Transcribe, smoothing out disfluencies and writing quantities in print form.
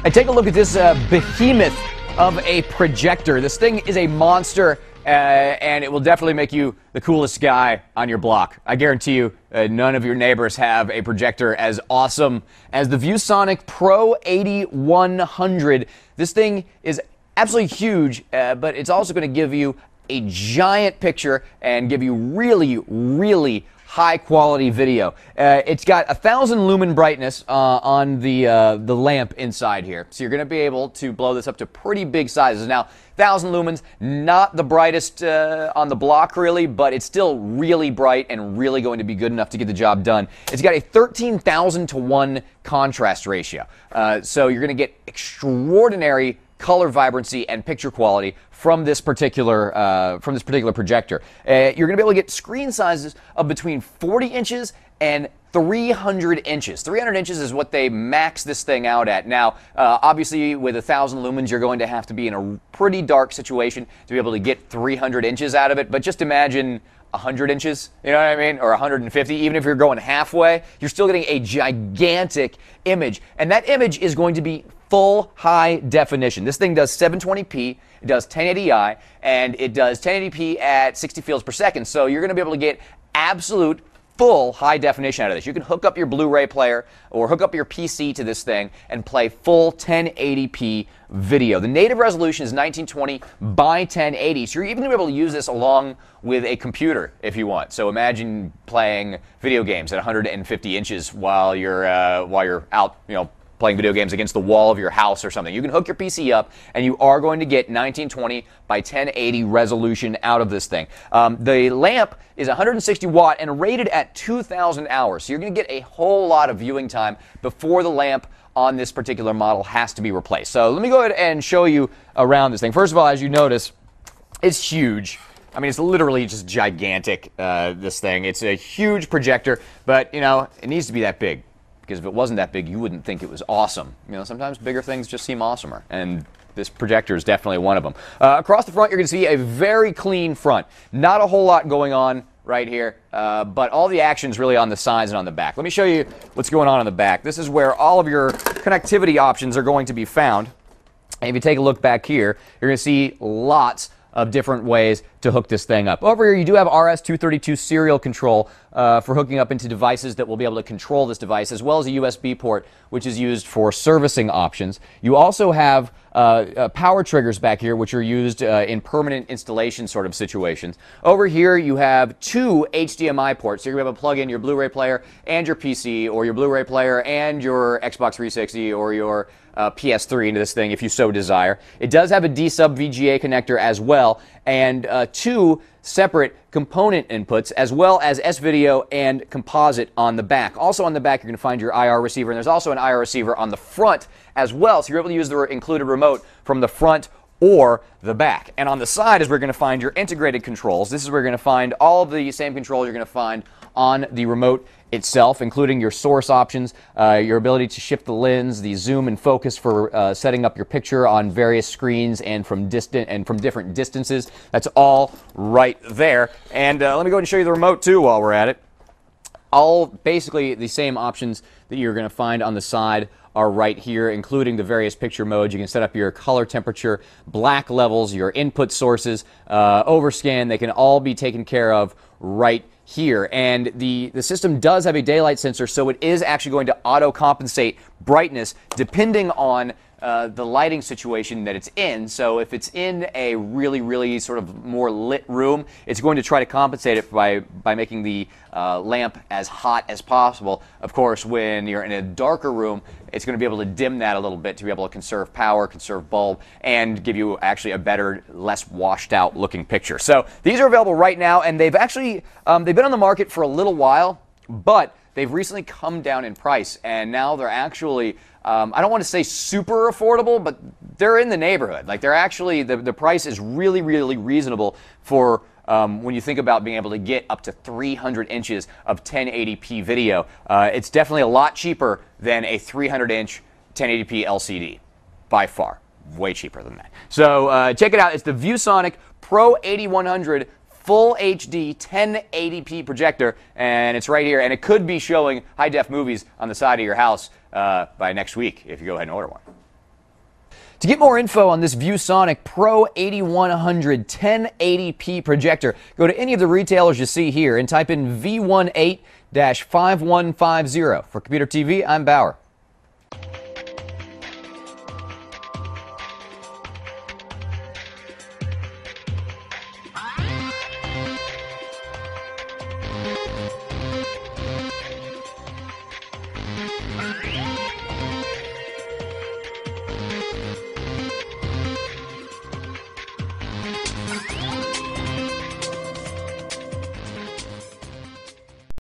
And take a look at this behemoth of a projector. This thing is a monster, and it will definitely make you the coolest guy on your block. I guarantee you none of your neighbors have a projector as awesome as the ViewSonic Pro 8100. This thing is absolutely huge, but it's also going to give you a giant picture and give you really high quality video. It's got 1,000 lumen brightness on the lamp inside here, so you're going to be able to blow this up to pretty big sizes. Now, 1,000 lumens, not the brightest on the block really, but it's still really bright and really going to be good enough to get the job done. It's got a 13,000 to 1 contrast ratio, so you're going to get extraordinary color vibrancy and picture quality from this particular projector. You're going to be able to get screen sizes of between 40 inches and 300 inches. 300 inches is what they max this thing out at. Now, obviously, with 1,000 lumens, you're going to have to be in a pretty dark situation to be able to get 300 inches out of it. But just imagine 100 inches, you know what I mean? Or 150, even if you're going halfway, you're still getting a gigantic image. And that image is going to be full high definition. This thing does 720p, it does 1080i, and it does 1080p at 60 fields per second. So you're going to be able to get absolute full high definition out of this. You can hook up your Blu-ray player or hook up your PC to this thing and play full 1080p video. The native resolution is 1920 by 1080, so you're even going to be able to use this along with a computer if you want. So imagine playing video games at 150 inches while you're out, playing video games against the wall of your house or something. You can hook your PC up, and you are going to get 1920 by 1080 resolution out of this thing. The lamp is 160 watt and rated at 2,000 hours, so you're going to get a whole lot of viewing time before the lamp on this particular model has to be replaced. So let me go ahead and show you around this thing. First of all, as you notice, it's huge. I mean, it's literally just gigantic, this thing. It's a huge projector, but, it needs to be that big. Because if it wasn't that big, you wouldn't think it was awesome. Sometimes bigger things just seem awesomer, and this projector is definitely one of them. Across the front, you're going to see a very clean front. Not a whole lot going on right here, but all the action's really on the sides and on the back. Let me show you what's going on the back. This is where all of your connectivity options are going to be found. And if you take a look back here, you're going to see lots of different ways to hook this thing up. Over here, you do have RS-232 serial control for hooking up into devices that will be able to control this device, as well as a USB port, which is used for servicing options. You also have power triggers back here, which are used in permanent installation sort of situations. Over here, you have 2 HDMI ports. So you're going to be able to plug in your Blu-ray player and your PC, or your Blu-ray player and your Xbox 360, or your PS3 into this thing if you so desire. It does have a D-sub VGA connector as well, and 2 separate component inputs, as well as S-video and composite on the back. Also on the back, you're going to find your IR receiver, and there's also an IR receiver on the front as well, so you're able to use the included remote from the front or the back. And on the side is where you're going to find your integrated controls. This is where you're going to find all of the same controls you're going to find on the remote itself, including your source options, your ability to shift the lens, the zoom and focus for setting up your picture on various screens and from different distances. That's all right there. And let me go ahead and show you the remote too while we're at it. All basically the same options that you're going to find on the side are right here, including the various picture modes. You can set up your color temperature, black levels, your input sources, overscan. They can all be taken care of right here. And the system does have a daylight sensor, so it is actually going to auto-compensate brightness depending on the lighting situation that it's in. So if it's in a really sort of more lit room, it's going to try to compensate it by making the lamp as hot as possible. Of course, when you're in a darker room, it's going to be able to dim that a little bit to be able to conserve power, conserve bulb, and give you actually a better, less washed out looking picture. So these are available right now, and they've actually they've been on the market for a little while, but they've recently come down in price, and now they're actually I don't want to say super affordable, but they're in the neighborhood. Like, they're actually, the price is really reasonable for when you think about being able to get up to 300 inches of 1080p video. It's definitely a lot cheaper than a 300-inch 1080p LCD, by far. Way cheaper than that. So check it out. It's the ViewSonic Pro 8100 Full HD 1080p projector, and it's right here, and it could be showing high-def movies on the side of your house by next week if you go ahead and order one. To get more info on this ViewSonic Pro 8100 1080p projector, go to any of the retailers you see here and type in V18-5150. For Computer TV, I'm Bauer.